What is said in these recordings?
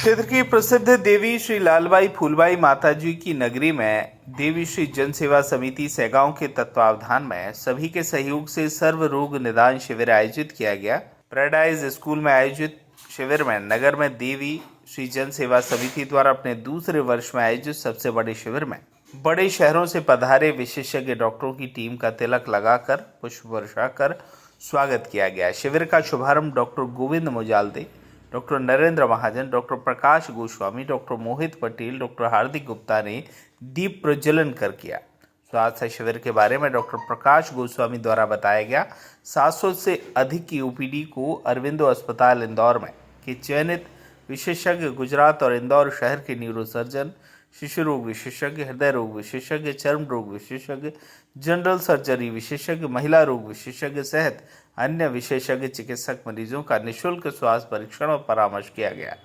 क्षेत्र की प्रसिद्ध देवी श्री लालबाई फूलबाई माताजी की नगरी में देवी श्री जन सेवा समिति सैगांव के तत्वावधान में सभी के सहयोग से सर्व रोग निदान शिविर आयोजित किया गया। पैराडाइज स्कूल में आयोजित शिविर में नगर में देवी श्री जन सेवा समिति द्वारा अपने दूसरे वर्ष में आयोजित सबसे बड़े शिविर में बड़े शहरों से पधारे विशेषज्ञ डॉक्टरों की टीम का तिलक लगाकर पुष्प वर्षा कर स्वागत किया गया। शिविर का शुभारंभ डॉक्टर गोविंद मुजाल्दे, डॉक्टर नरेंद्र महाजन, डॉक्टर प्रकाश गोस्वामी, डॉक्टर मोहित पटेल, डॉक्टर हार्दिक गुप्ता ने दीप प्रज्वलन कर किया। स्वास्थ्य शिविर के बारे में डॉक्टर प्रकाश गोस्वामी द्वारा बताया गया। 700 से अधिक की ओपीडी को अरविंदो अस्पताल इंदौर में के चयनित विशेषज्ञ गुजरात और इंदौर शहर के न्यूरोसर्जन, शिशु रोग विशेषज्ञ, हृदय रोग विशेषज्ञ, चर्म रोग विशेषज्ञ, जनरल सर्जरी विशेषज्ञ, महिला रोग विशेषज्ञ सहित अन्य विशेषज्ञ चिकित्सक मरीजों का निःशुल्क स्वास्थ्य परीक्षण और परामर्श किया गया।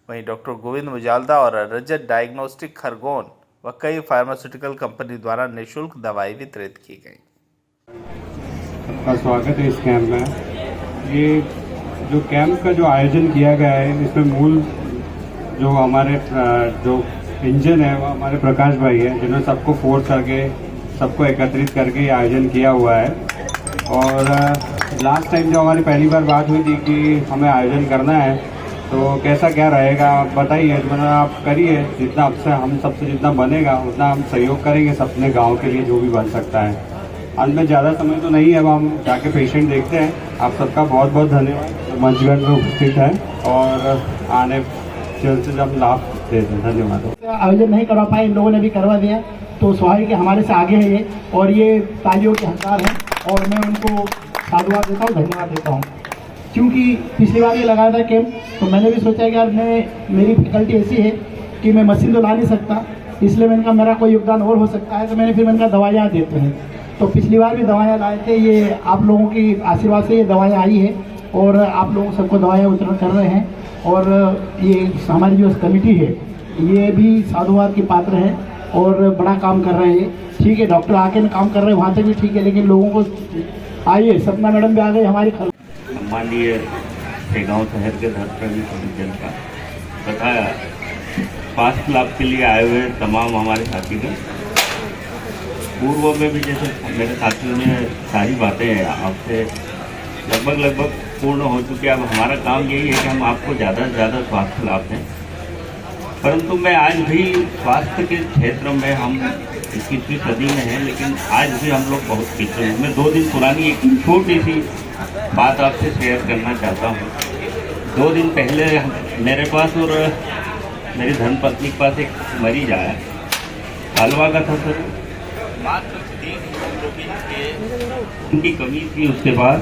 वहीं डॉक्टर गोविंद मुजाल्दा और रजत डायग्नोस्टिक खरगोन व कई फार्मास्यूटिकल कंपनी द्वारा निःशुल्क दवाई वितरित की गई। आपका स्वागत है इस कैंप में। ये जो कैंप का जो आयोजन किया गया है, इसमें मूल जो हमारे जो इंजन है वो हमारे प्रकाश भाई है, जिन्होंने सबको फोर्स करके सबको एकत्रित करके ये आयोजन किया हुआ है। और लास्ट टाइम जो हमारी पहली बार बात हुई थी कि हमें आयोजन करना है तो कैसा क्या रहेगा आप बताइए। तो मैंने आप करिए, जितना आपसे हम सबसे जितना बनेगा उतना हम सहयोग करेंगे अपने गांव के लिए जो भी बन सकता है। अंत में ज़्यादा समय तो नहीं है, अब हम जाके पेशेंट देखते हैं। आप सबका बहुत बहुत धन्यवाद मंचगढ़ में उपस्थित है और आने जल्द से जल्द लाभ देते हैं। धन्यवाद। आयोजन नहीं करवा पाए, इन लोगों ने भी करवा दिया तो स्वाभाविक हमारे से आगे है ये, और ये तालियों के हकदार हैं और मैं उनको साधुवाद देता हूँ, धन्यवाद देता हूँ। क्योंकि पिछली बार ये लगाया था कैंप तो मैंने भी सोचा कि यार मेरी फैकल्टी ऐसी है कि मैं मशीन तो ला नहीं सकता, इसलिए मैंने कहा मेरा कोई योगदान और हो सकता है। तो मैंने कहा दवाइयाँ देते हैं। तो पिछली बार भी दवाइयाँ लाए थे, ये आप लोगों की आशीर्वाद से ये दवाइयाँ आई है और आप लोगों सबको दवाइयाँ वितरण कर रहे हैं। और ये हमारी जो कमेटी है ये भी साधुवाद की पात्र है और बड़ा काम कर रहे हैं। ठीक है, डॉक्टर आके काम कर रहे हैं वहाँ तक भी ठीक है, लेकिन लोगों को आइए, सपना मैडम भी आ गई हमारी। माननीय सैगांव शहर के धर्मप्रेमी जनता तथा स्वास्थ्य लाभ के लिए आए हुए तमाम हमारे साथीगण, पूर्व में भी जैसे मेरे साथियों ने सारी बातें आपसे लगभग पूर्ण हो चुकी है। अब हमारा काम यही है कि हम आपको ज़्यादा से ज़्यादा स्वास्थ्य लाभ दें। परंतु मैं आज भी स्वास्थ्य के क्षेत्र में हम 21वीं सदी में हैं, लेकिन आज भी हम लोग बहुत पीछे हैं। मैं 2 दिन पुरानी एक छोटी सी बात आपसे शेयर करना चाहता हूँ। 2 दिन पहले मेरे पास और मेरी धर्मपत्नी के पास एक मरीज आया, हलवा का था सर, मात्र 3 हीमोग्लोबिन के उनकी कमी थी। उसके पास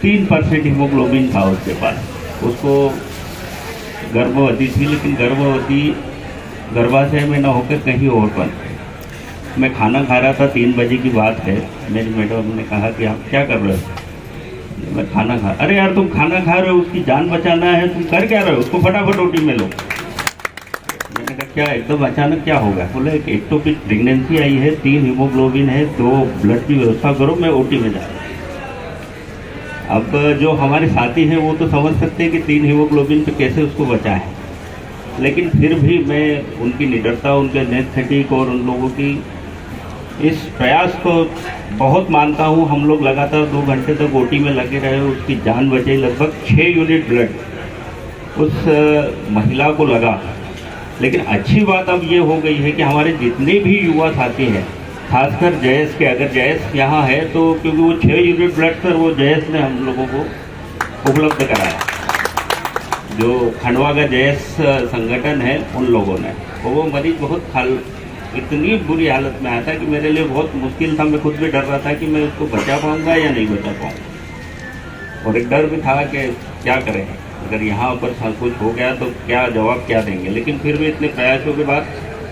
3% हीमोग्लोबिन था उसके पास। उसको गर्भवती थी, लेकिन गर्भाशय में न होकर कहीं और पर। मैं खाना खा रहा था, 3 बजे की बात है। मेरी मैडम ने कहा कि आप क्या कर रहे हो? मैं खाना खा। अरे यार तुम खाना खा रहे हो, उसकी जान बचाना है, तुम कर क्या रहे हो? उसको फटाफट ओटी में लो। मैंने कहा क्या एकदम अचानक क्या होगा? बोले एक्टोपिक प्रेगनेंसी आई है, 3 हीमोग्लोबिन है, 2 ब्लड की व्यवस्था करो, मैं ओटी में जा रहा हूँ। अब जो हमारे साथी हैं वो तो समझ सकते हैं कि 3 हीमोग्लोबिन पे कैसे उसको बचाएं, लेकिन फिर भी मैं उनकी निडरता, उनके एनेस्थेटिक और उन लोगों की इस प्रयास को बहुत मानता हूँ। हम लोग लगातार 2 घंटे तक ओटी में लगे रहे, उसकी जान बचाई। लगभग 6 यूनिट ब्लड उस महिला को लगा। लेकिन अच्छी बात अब ये हो गई है कि हमारे जितने भी युवा साथी हैं, खासकर जयस के, अगर जयस यहाँ है तो क्योंकि वो 6 यूनिट ब्लड सर वो जयस ने हम लोगों को उपलब्ध कराया। जो खंडवा का जयस संगठन है उन लोगों ने। वो मरीज बहुत इतनी बुरी हालत में आया था कि मेरे लिए बहुत मुश्किल था। मैं खुद भी डर रहा था कि मैं उसको बचा पाऊँगा या नहीं बचा पाऊँगा। और एक डर भी था कि क्या करें, अगर यहाँ पर कुछ हो गया तो क्या जवाब क्या देंगे। लेकिन फिर भी इतने प्रयासों के बाद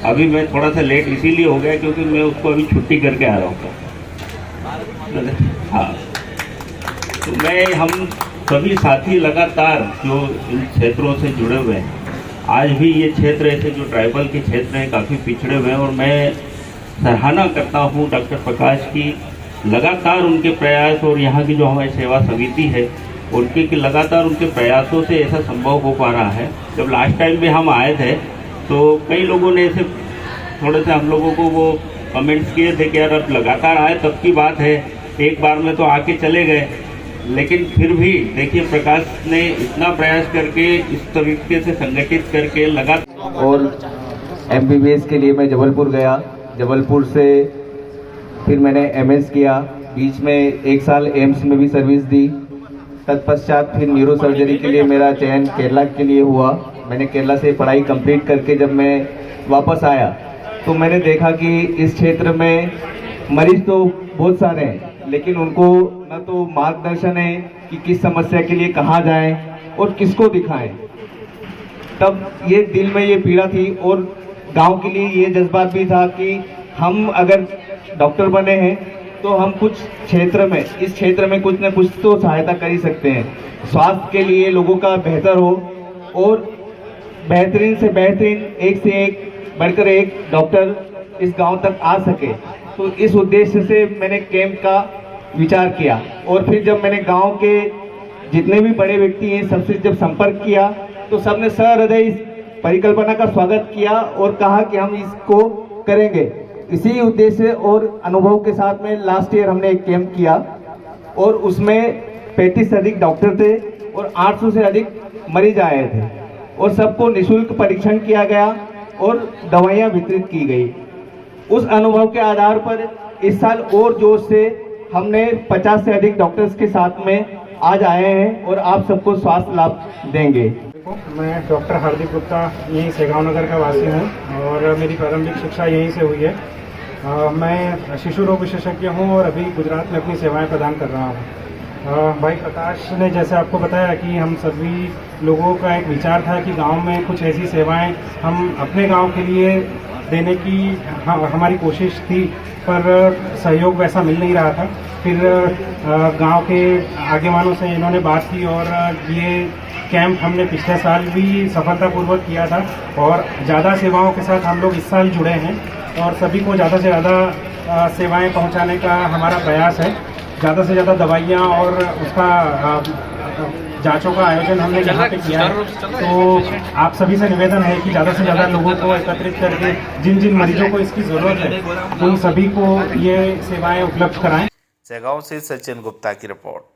अभी मैं थोड़ा सा लेट इसीलिए हो गया क्योंकि मैं उसको अभी छुट्टी करके आ रहा हूँ। हाँ, तो हम सभी साथी लगातार जो इन क्षेत्रों से जुड़े हुए हैं, आज भी ये क्षेत्र ऐसे जो ट्राइबल के क्षेत्र हैं काफ़ी पिछड़े हुए हैं, और मैं सराहना करता हूँ डॉक्टर प्रकाश की, लगातार उनके प्रयास और यहाँ की जो हमारी सेवा समिति है उनके कि लगातार उनके प्रयासों से ऐसा संभव हो पा रहा है। जब लास्ट टाइम भी हम आए थे तो कई लोगों ने ऐसे थोड़े से हम लोगों को वो कमेंट्स किए थे कि यार अब लगातार आए तब की बात है, एक बार में तो आके चले गए। लेकिन फिर भी देखिए प्रकाश ने इतना प्रयास करके इस तरीके से संगठित करके लगातार। और MBBS के लिए मैं जबलपुर गया, जबलपुर से फिर मैंने MS किया, बीच में 1 साल एम्स में भी सर्विस दी। तत्पश्चात फिर न्यूरो सर्जरी के लिए मेरा चयन केरला के लिए हुआ। मैंने केरला से पढ़ाई कंप्लीट करके जब मैं वापस आया तो मैंने देखा कि इस क्षेत्र में मरीज तो बहुत सारे हैं, लेकिन उनको न तो मार्गदर्शन है कि किस समस्या के लिए कहाँ जाएं और किसको दिखाएं। तब ये दिल में ये पीड़ा थी और गांव के लिए ये जज्बात भी था कि हम अगर डॉक्टर बने हैं तो हम कुछ क्षेत्र में, इस क्षेत्र में कुछ न कुछ तो सहायता कर ही सकते हैं। स्वास्थ्य के लिए लोगों का बेहतर हो और बेहतरीन से बेहतरीन, एक से एक बढ़कर एक डॉक्टर इस गांव तक आ सके। तो इस उद्देश्य से मैंने कैंप का विचार किया और फिर जब मैंने गांव के जितने भी बड़े व्यक्ति हैं सबसे जब संपर्क किया तो सबने सहृदय इस परिकल्पना का स्वागत किया और कहा कि हम इसको करेंगे। इसी उद्देश्य और अनुभव के साथ में लास्ट ईयर हमने एक कैंप किया और उसमें 35 से अधिक डॉक्टर थे और 800 से अधिक मरीज आए थे और सबको निःशुल्क परीक्षण किया गया और दवाइयां वितरित की गई। उस अनुभव के आधार पर इस साल और जोश से हमने 50 से अधिक डॉक्टर्स के साथ में आज आए हैं और आप सबको स्वास्थ्य लाभ देंगे। मैं डॉक्टर हार्दिक गुप्ता यहीं सेगांव नगर का वासी हूँ और मेरी प्रारंभिक शिक्षा यहीं से हुई है। मैं शिशु रोग विशेषज्ञ हूँ और अभी गुजरात में अपनी सेवाएं प्रदान कर रहा हूँ। भाई प्रकाश ने जैसे आपको बताया कि हम सभी लोगों का एक विचार था कि गांव में कुछ ऐसी सेवाएं हम अपने गांव के लिए देने की हमारी कोशिश थी, पर सहयोग वैसा मिल नहीं रहा था। फिर गांव के आगेवानों से इन्होंने बात की और ये कैंप हमने पिछले साल भी सफलतापूर्वक किया था और ज़्यादा सेवाओं के साथ हम लोग इस साल जुड़े हैं और सभी को ज़्यादा से ज़्यादा सेवाएं पहुंचाने का हमारा प्रयास है। ज़्यादा से ज़्यादा दवाइयाँ और उसका जांचों का आयोजन हमने यहाँ पे किया है। तो आप सभी से निवेदन है कि ज़्यादा से ज़्यादा लोगों को एकत्रित करके जिन जिन मरीजों को इसकी ज़रूरत है उन सभी को ये सेवाएं उपलब्ध कराएं। सेगांव से सचिन गुप्ता की रिपोर्ट।